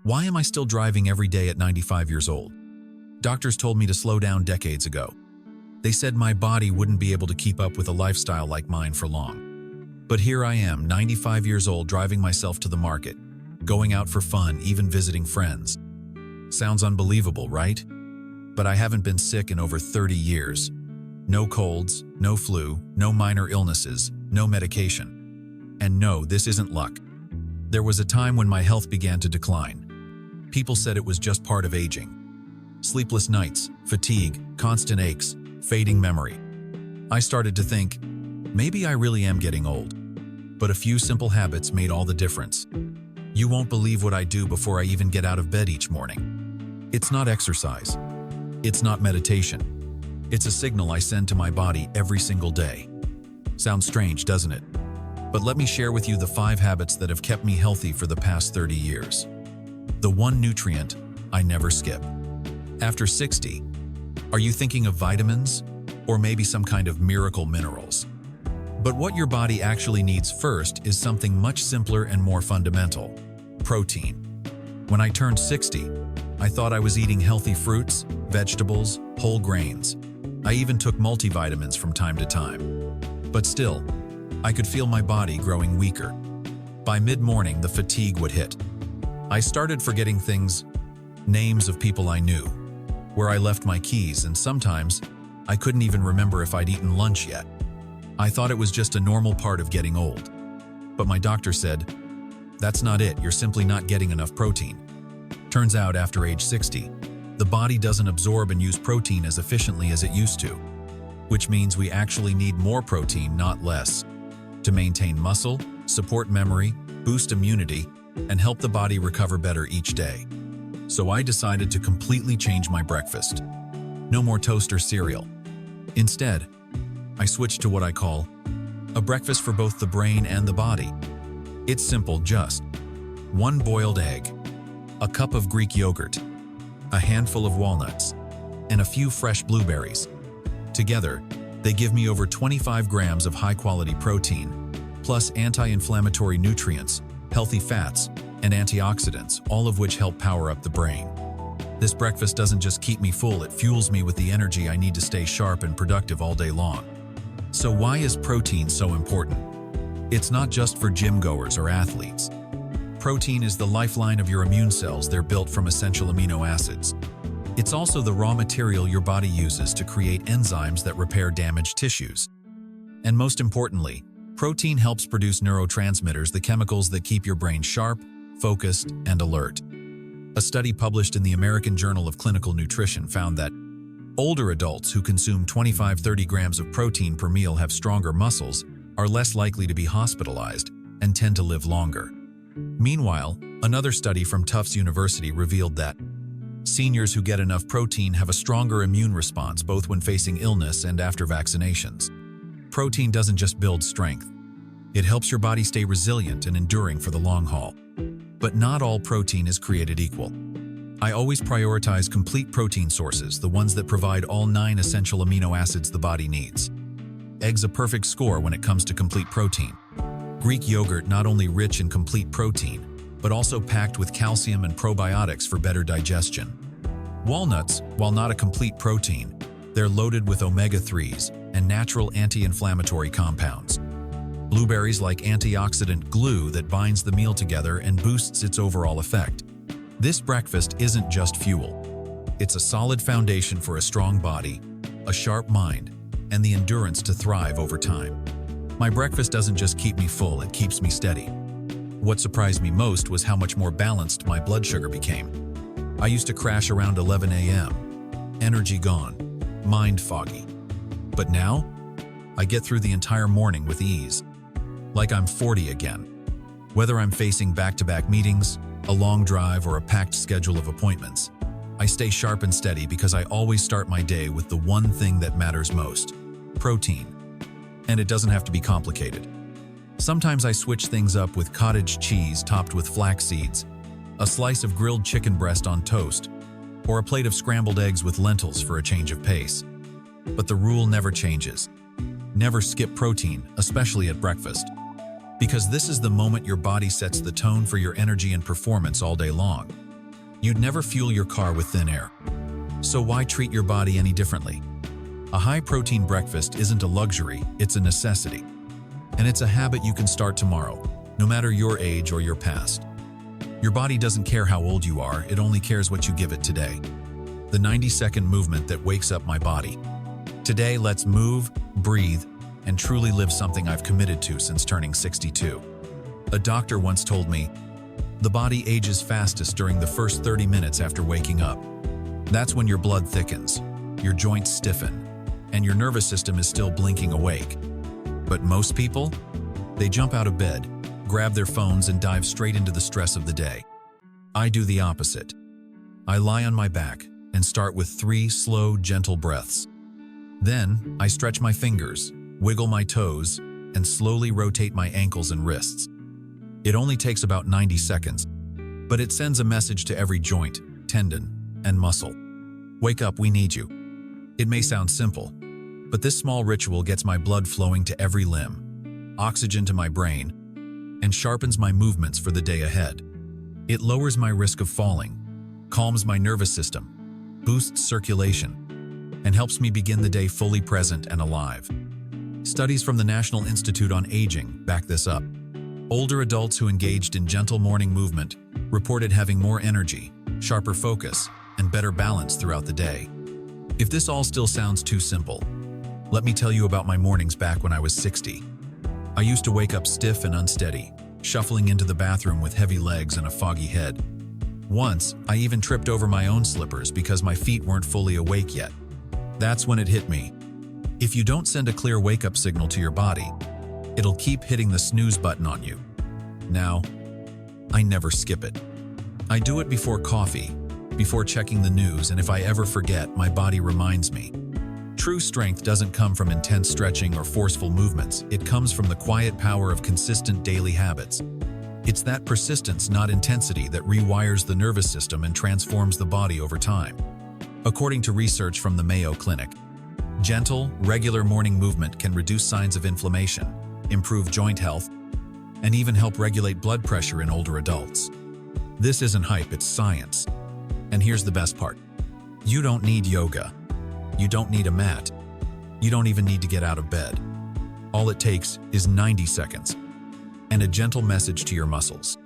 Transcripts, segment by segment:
Why am I still driving every day at 95 years old? Doctors told me to slow down decades ago. They said my body wouldn't be able to keep up with a lifestyle like mine for long. But here I am, 95 years old, driving myself to the market, going out for fun, even visiting friends. Sounds unbelievable, right? But I haven't been sick in over 30 years. No colds, no flu, no minor illnesses, no medication. And no, this isn't luck. There was a time when my health began to decline. People said it was just part of aging. Sleepless nights, fatigue, constant aches, fading memory. I started to think, maybe I really am getting old. But a few simple habits made all the difference. You won't believe what I do before I even get out of bed each morning. It's not exercise. It's not meditation. It's a signal I send to my body every single day. Sounds strange, doesn't it? But let me share with you the 5 habits that have kept me healthy for the past 30 years. The 1 nutrient I never skip. After 60, are you thinking of vitamins? Or maybe some kind of miracle minerals? But what your body actually needs first is something much simpler and more fundamental: protein. When I turned 60, I thought I was eating healthy fruits, vegetables, whole grains. I even took multivitamins from time to time. But still, I could feel my body growing weaker. By mid-morning, the fatigue would hit. I started forgetting things, names of people I knew, where I left my keys, and sometimes I couldn't even remember if I'd eaten lunch yet. I thought it was just a normal part of getting old. But my doctor said, "That's not it, you're simply not getting enough protein." Turns out after age 60, the body doesn't absorb and use protein as efficiently as it used to, which means we actually need more protein, not less, to maintain muscle, support memory, boost immunity, and help the body recover better each day. So I decided to completely change my breakfast. No more toast or cereal. Instead, I switched to what I call a breakfast for both the brain and the body. It's simple, just 1 boiled egg, a cup of Greek yogurt, a handful of walnuts, and a few fresh blueberries. Together, they give me over 25 grams of high-quality protein, plus anti-inflammatory nutrients, healthy fats, and antioxidants, all of which help power up the brain. This breakfast doesn't just keep me full, it fuels me with the energy I need to stay sharp and productive all day long. So why is protein so important? It's not just for gym goers or athletes. Protein is the lifeline of your immune cells. They're built from essential amino acids. It's also the raw material your body uses to create enzymes that repair damaged tissues. And most importantly, protein helps produce neurotransmitters, the chemicals that keep your brain sharp, focused, and alert. A study published in the American Journal of Clinical Nutrition found that older adults who consume 25-30 grams of protein per meal have stronger muscles, are less likely to be hospitalized, and tend to live longer. Meanwhile, another study from Tufts University revealed that seniors who get enough protein have a stronger immune response both when facing illness and after vaccinations. Protein doesn't just build strength. It helps your body stay resilient and enduring for the long haul. But not all protein is created equal. I always prioritize complete protein sources, the ones that provide all 9 essential amino acids the body needs. Eggs a perfect score when it comes to complete protein. Greek yogurt not only rich in complete protein, but also packed with calcium and probiotics for better digestion. Walnuts, while not a complete protein, they're loaded with omega-3s and natural anti-inflammatory compounds. Blueberries like antioxidant glue that binds the meal together and boosts its overall effect. This breakfast isn't just fuel. It's a solid foundation for a strong body, a sharp mind, and the endurance to thrive over time. My breakfast doesn't just keep me full, it keeps me steady. What surprised me most was how much more balanced my blood sugar became. I used to crash around 11 a.m., energy gone, mind foggy. But now, I get through the entire morning with ease, like I'm 40 again. Whether I'm facing back-to-back meetings, a long drive, or a packed schedule of appointments, I stay sharp and steady because I always start my day with the one thing that matters most: protein. And it doesn't have to be complicated. Sometimes I switch things up with cottage cheese topped with flax seeds, a slice of grilled chicken breast on toast, or a plate of scrambled eggs with lentils for a change of pace. But the rule never changes. Never skip protein, especially at breakfast. Because this is the moment your body sets the tone for your energy and performance all day long. You'd never fuel your car with thin air. So why treat your body any differently? A high-protein breakfast isn't a luxury, it's a necessity. And it's a habit you can start tomorrow, no matter your age or your past. Your body doesn't care how old you are, it only cares what you give it today. The 90-second movement that wakes up my body. Today, let's move, breathe, and truly live something I've committed to since turning 62. A doctor once told me, the body ages fastest during the first 30 minutes after waking up. That's when your blood thickens, your joints stiffen, and your nervous system is still blinking awake. But most people? They jump out of bed, grab their phones, and dive straight into the stress of the day. I do the opposite. I lie on my back and start with 3 slow, gentle breaths. Then, I stretch my fingers, wiggle my toes, and slowly rotate my ankles and wrists. It only takes about 90 seconds, but it sends a message to every joint, tendon, and muscle. Wake up, we need you. It may sound simple, but this small ritual gets my blood flowing to every limb, oxygen to my brain, and sharpens my movements for the day ahead. It lowers my risk of falling, calms my nervous system, boosts circulation, and helps me begin the day fully present and alive. Studies from the National Institute on Aging back this up. Older adults who engaged in gentle morning movement reported having more energy, sharper focus, and better balance throughout the day. If this all still sounds too simple, let me tell you about my mornings back when I was 60. I used to wake up stiff and unsteady, shuffling into the bathroom with heavy legs and a foggy head. Once, I even tripped over my own slippers because my feet weren't fully awake yet. That's when it hit me. If you don't send a clear wake-up signal to your body, it'll keep hitting the snooze button on you. Now, I never skip it. I do it before coffee, before checking the news, and if I ever forget, my body reminds me. True strength doesn't come from intense stretching or forceful movements. It comes from the quiet power of consistent daily habits. It's that persistence, not intensity, that rewires the nervous system and transforms the body over time. According to research from the Mayo Clinic, gentle, regular morning movement can reduce signs of inflammation, improve joint health, and even help regulate blood pressure in older adults. This isn't hype, it's science. And here's the best part. You don't need yoga. You don't need a mat. You don't even need to get out of bed. All it takes is 90 seconds and a gentle message to your muscles.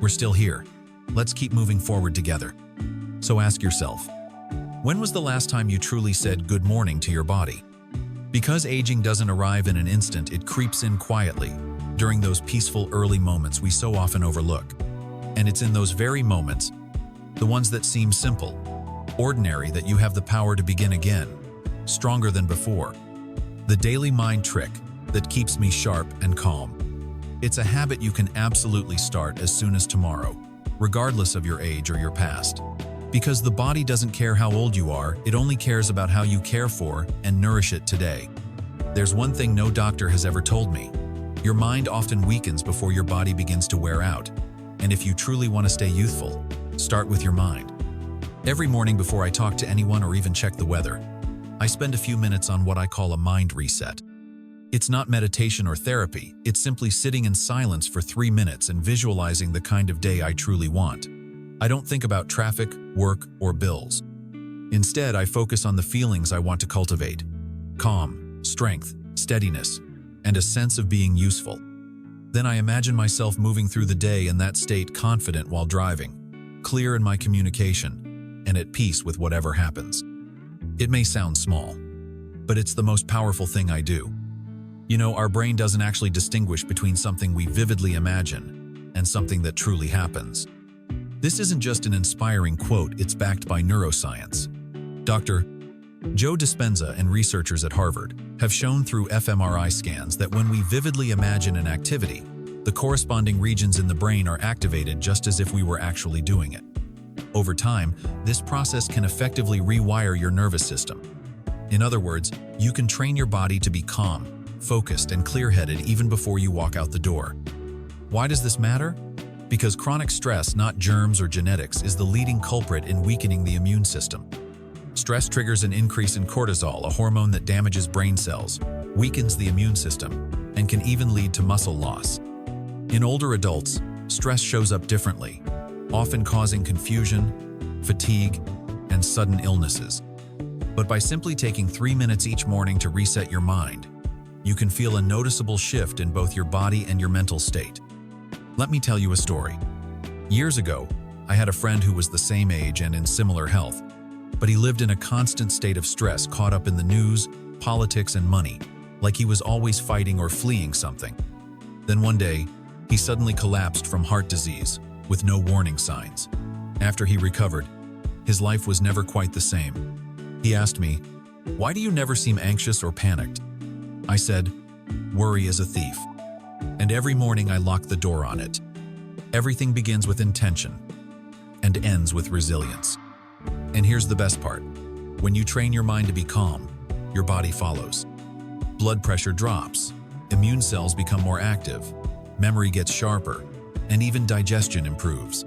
We're still here. Let's keep moving forward together. So ask yourself, when was the last time you truly said good morning to your body? Because aging doesn't arrive in an instant, it creeps in quietly during those peaceful early moments we so often overlook. And it's in those very moments, the ones that seem simple, ordinary, that you have the power to begin again, stronger than before. The daily mind trick that keeps me sharp and calm. It's a habit you can absolutely start as soon as tomorrow, regardless of your age or your past. Because the body doesn't care how old you are, it only cares about how you care for and nourish it today. There's one thing no doctor has ever told me. Your mind often weakens before your body begins to wear out. And if you truly want to stay youthful, start with your mind. Every morning before I talk to anyone or even check the weather, I spend a few minutes on what I call a mind reset. It's not meditation or therapy, it's simply sitting in silence for 3 minutes and visualizing the kind of day I truly want. I don't think about traffic, work, or bills. Instead, I focus on the feelings I want to cultivate: calm, strength, steadiness, and a sense of being useful. Then I imagine myself moving through the day in that state, confident while driving, clear in my communication, and at peace with whatever happens. It may sound small, but it's the most powerful thing I do. You know, our brain doesn't actually distinguish between something we vividly imagine and something that truly happens. This isn't just an inspiring quote, it's backed by neuroscience. Dr. Joe Dispenza and researchers at Harvard have shown through fMRI scans that when we vividly imagine an activity, the corresponding regions in the brain are activated just as if we were actually doing it. Over time, this process can effectively rewire your nervous system. In other words, you can train your body to be calm, focused, and clear-headed even before you walk out the door. Why does this matter? Because chronic stress, not germs or genetics, is the leading culprit in weakening the immune system. Stress triggers an increase in cortisol, a hormone that damages brain cells, weakens the immune system, and can even lead to muscle loss. In older adults, stress shows up differently. often causing confusion, fatigue, and sudden illnesses. But by simply taking 3 minutes each morning to reset your mind, you can feel a noticeable shift in both your body and your mental state. Let me tell you a story. Years ago, I had a friend who was the same age and in similar health, but he lived in a constant state of stress, caught up in the news, politics, and money, like he was always fighting or fleeing something. Then one day, he suddenly collapsed from heart disease, with no warning signs. After he recovered, his life was never quite the same. He asked me, "Why do you never seem anxious or panicked?" I said, "Worry is a thief. And every morning I lock the door on it." Everything begins with intention and ends with resilience. And here's the best part. When you train your mind to be calm, your body follows. Blood pressure drops, immune cells become more active, memory gets sharper, and even digestion improves.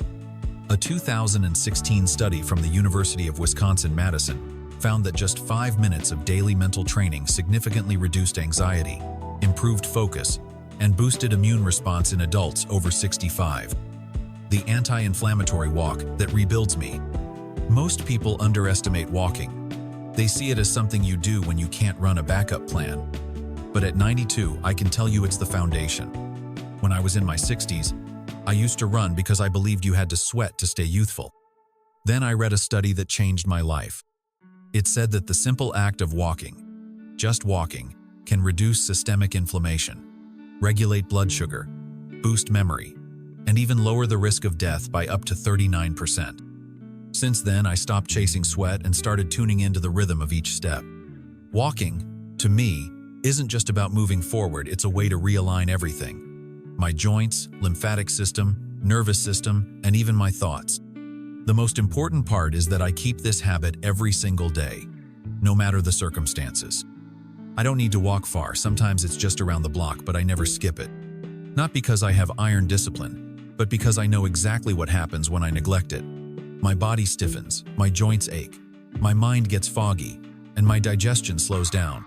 A 2016 study from the University of Wisconsin-Madison found that just 5 minutes of daily mental training significantly reduced anxiety, improved focus, and boosted immune response in adults over 65. The anti-inflammatory walk that rebuilds me. Most people underestimate walking. They see it as something you do when you can't run a backup plan. But at 92, I can tell you it's the foundation. When I was in my 60s, I used to run because I believed you had to sweat to stay youthful. Then I read a study that changed my life. It said that the simple act of walking, just walking, can reduce systemic inflammation, regulate blood sugar, boost memory, and even lower the risk of death by up to 39%. Since then, I stopped chasing sweat and started tuning into the rhythm of each step. Walking, to me, isn't just about moving forward, it's a way to realign everything. My joints, lymphatic system, nervous system, and even my thoughts. The most important part is that I keep this habit every single day, no matter the circumstances. I don't need to walk far, sometimes it's just around the block, but I never skip it. Not because I have iron discipline, but because I know exactly what happens when I neglect it. My body stiffens, my joints ache, my mind gets foggy, and my digestion slows down.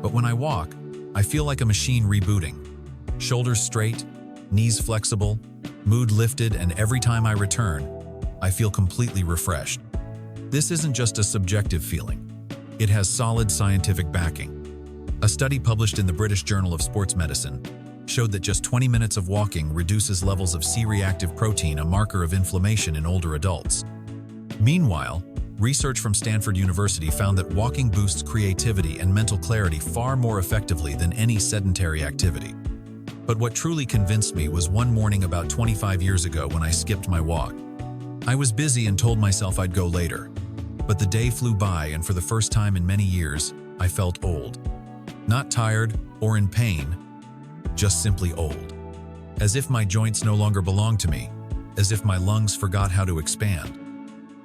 But when I walk, I feel like a machine rebooting. Shoulders straight, knees flexible, mood lifted, and every time I return, I feel completely refreshed. This isn't just a subjective feeling. It has solid scientific backing. A study published in the British Journal of Sports Medicine showed that just 20 minutes of walking reduces levels of C-reactive protein, a marker of inflammation in older adults. Meanwhile, research from Stanford University found that walking boosts creativity and mental clarity far more effectively than any sedentary activity. But what truly convinced me was one morning about 25 years ago when I skipped my walk. I was busy and told myself I'd go later. But the day flew by, and for the first time in many years, I felt old. Not tired or in pain, just simply old. As if my joints no longer belonged to me, as if my lungs forgot how to expand.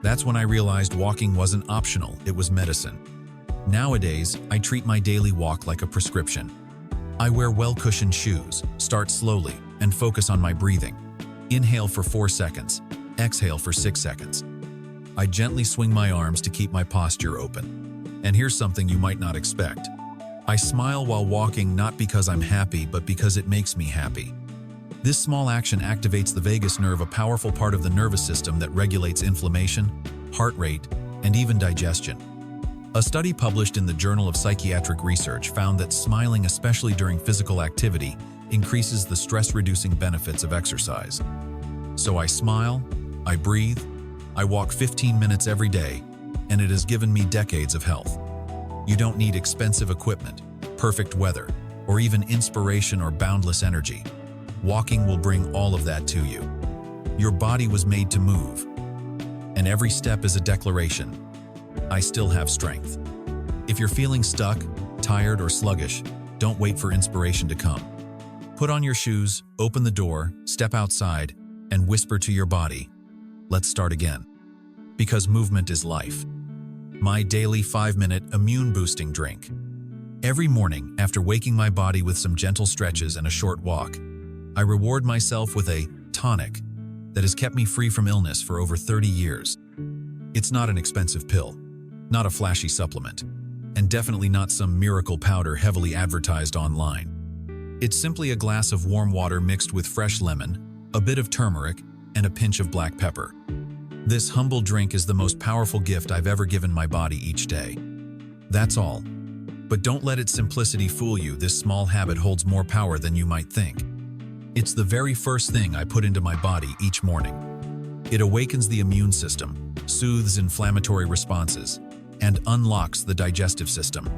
That's when I realized walking wasn't optional, it was medicine. Nowadays, I treat my daily walk like a prescription. I wear well-cushioned shoes, start slowly, and focus on my breathing. Inhale for 4 seconds, exhale for 6 seconds. I gently swing my arms to keep my posture open. And here's something you might not expect. I smile while walking, not because I'm happy, but because it makes me happy. This small action activates the vagus nerve, a powerful part of the nervous system that regulates inflammation, heart rate, and even digestion. A study published in the Journal of Psychiatric Research found that smiling, especially during physical activity, increases the stress-reducing benefits of exercise. So I smile, I breathe, I walk 15 minutes every day, and it has given me decades of health. You don't need expensive equipment, perfect weather, or even inspiration or boundless energy. Walking will bring all of that to you. Your body was made to move, and every step is a declaration. I still have strength. If you're feeling stuck, tired, or sluggish, don't wait for inspiration to come. Put on your shoes, open the door, step outside, and whisper to your body, "Let's start again." Because movement is life. My daily 5-minute immune-boosting drink. Every morning, after waking my body with some gentle stretches and a short walk, I reward myself with a tonic that has kept me free from illness for over 30 years. It's not an expensive pill, not a flashy supplement, and definitely not some miracle powder heavily advertised online. It's simply a glass of warm water mixed with fresh lemon, a bit of turmeric, and a pinch of black pepper. This humble drink is the most powerful gift I've ever given my body each day. That's all. But don't let its simplicity fool you. This small habit holds more power than you might think. It's the very first thing I put into my body each morning. It awakens the immune system, soothes inflammatory responses, and unlocks the digestive system,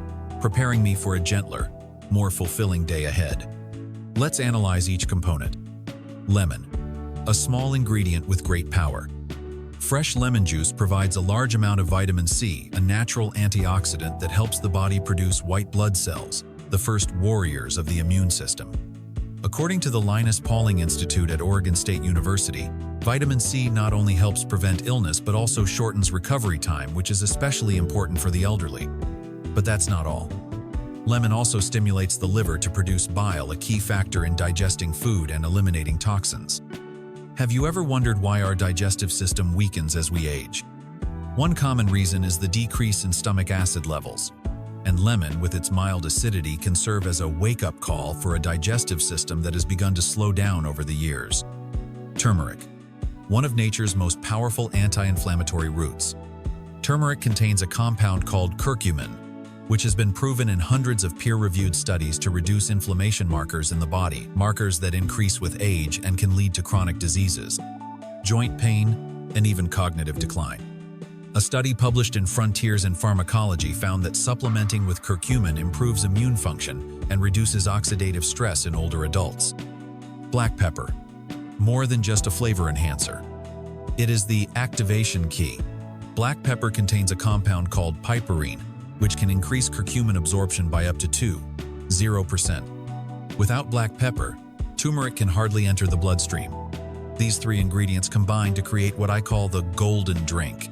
preparing me for a gentler, more fulfilling day ahead. Let's analyze each component. Lemon, a small ingredient with great power. Fresh lemon juice provides a large amount of vitamin C, a natural antioxidant that helps the body produce white blood cells, the first warriors of the immune system. According to the Linus Pauling Institute at Oregon State University, vitamin C not only helps prevent illness but also shortens recovery time, which is especially important for the elderly. But that's not all. Lemon also stimulates the liver to produce bile, a key factor in digesting food and eliminating toxins. Have you ever wondered why our digestive system weakens as we age? One common reason is the decrease in stomach acid levels. And lemon, with its mild acidity, can serve as a wake-up call for a digestive system that has begun to slow down over the years. Turmeric, one of nature's most powerful anti-inflammatory roots. Turmeric contains a compound called curcumin, which has been proven in hundreds of peer-reviewed studies to reduce inflammation markers in the body, markers that increase with age and can lead to chronic diseases, joint pain, and even cognitive decline. A study published in Frontiers in Pharmacology found that supplementing with curcumin improves immune function and reduces oxidative stress in older adults. Black pepper, more than just a flavor enhancer. It is the activation key. Black pepper contains a compound called piperine, which can increase curcumin absorption by up to 0%. Without black pepper, turmeric can hardly enter the bloodstream. These three ingredients combine to create what I call the golden drink.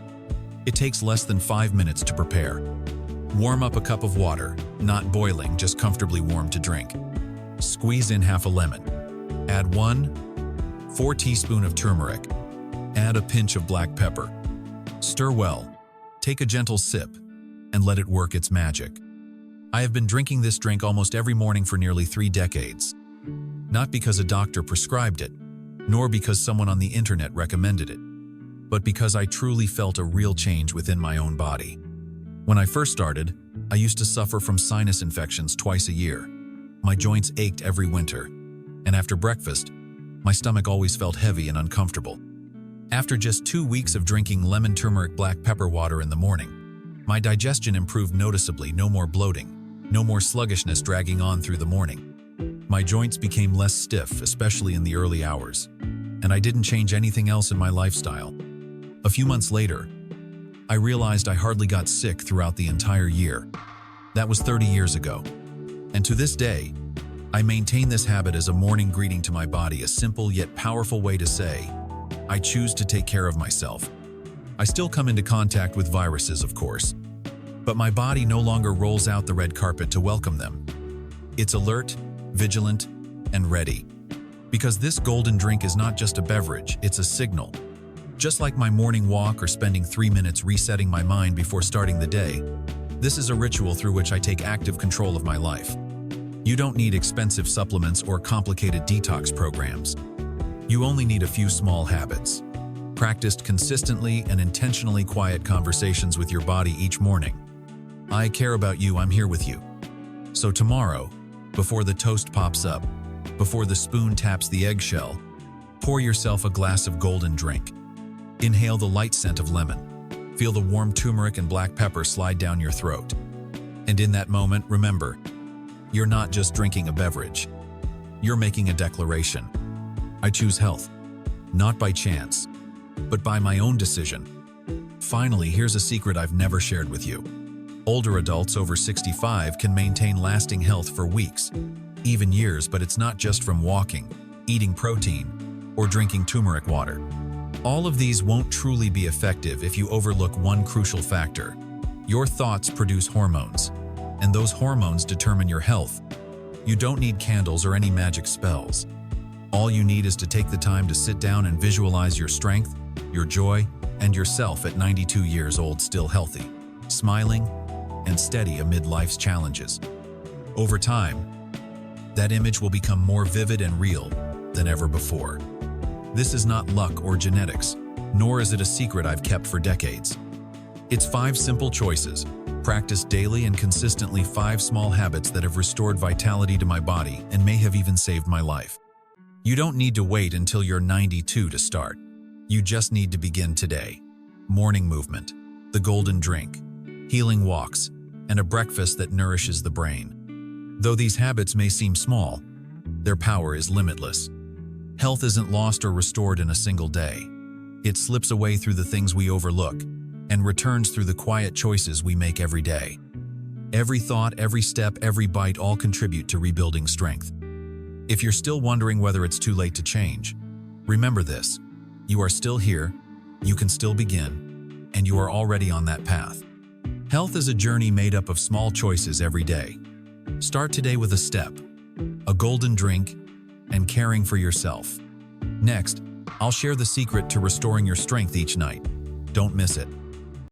It takes less than 5 minutes to prepare. Warm up a cup of water, not boiling, just comfortably warm to drink. Squeeze in half a lemon. Add 4 teaspoons of turmeric. Add a pinch of black pepper. Stir well. Take a gentle sip and let it work its magic. I have been drinking this drink almost every morning for nearly 3 decades. Not because a doctor prescribed it, nor because someone on the internet recommended it, but because I truly felt a real change within my own body. When I first started, I used to suffer from sinus infections twice a year. My joints ached every winter, and after breakfast, my stomach always felt heavy and uncomfortable. After just 2 weeks of drinking lemon turmeric black pepper water in the morning, my digestion improved noticeably. No more bloating, no more sluggishness dragging on through the morning. My joints became less stiff, especially in the early hours, and I didn't change anything else in my lifestyle. A few months later, I realized I hardly got sick throughout the entire year. That was 30 years ago. And to this day, I maintain this habit as a morning greeting to my body, a simple yet powerful way to say, I choose to take care of myself. I still come into contact with viruses, of course, but my body no longer rolls out the red carpet to welcome them. It's alert, vigilant, and ready. Because this golden drink is not just a beverage, it's a signal. Just like my morning walk or spending 3 minutes resetting my mind before starting the day, this is a ritual through which I take active control of my life. You don't need expensive supplements or complicated detox programs. You only need a few small habits. Practiced consistently and intentionally quiet conversations with your body each morning. I care about you, I'm here with you. So tomorrow, before the toast pops up, before the spoon taps the eggshell, pour yourself a glass of golden drink. Inhale the light scent of lemon. Feel the warm turmeric and black pepper slide down your throat. And in that moment, remember, you're not just drinking a beverage. You're making a declaration. I choose health, not by chance, but by my own decision. Finally, here's a secret I've never shared with you. Older adults over 65 can maintain lasting health for weeks, even years, but it's not just from walking, eating protein, or drinking turmeric water. All of these won't truly be effective if you overlook one crucial factor. Your thoughts produce hormones, and those hormones determine your health. You don't need candles or any magic spells. All you need is to take the time to sit down and visualize your strength, your joy, and yourself at 92 years old, still healthy, smiling, and steady amid life's challenges. Over time, that image will become more vivid and real than ever before. This is not luck or genetics, nor is it a secret I've kept for decades. It's 5 simple choices, practiced daily and consistently, 5 small habits that have restored vitality to my body and may have even saved my life. You don't need to wait until you're 92 to start. You just need to begin today. Morning movement, the golden drink, healing walks, and a breakfast that nourishes the brain. Though these habits may seem small, their power is limitless. Health isn't lost or restored in a single day. It slips away through the things we overlook and returns through the quiet choices we make every day. Every thought, every step, every bite all contribute to rebuilding strength. If you're still wondering whether it's too late to change, remember this: you are still here, you can still begin, and you are already on that path. Health is a journey made up of small choices every day. Start today with a step, a golden drink, and caring for yourself. Next, I'll share the secret to restoring your strength each night. Don't miss it.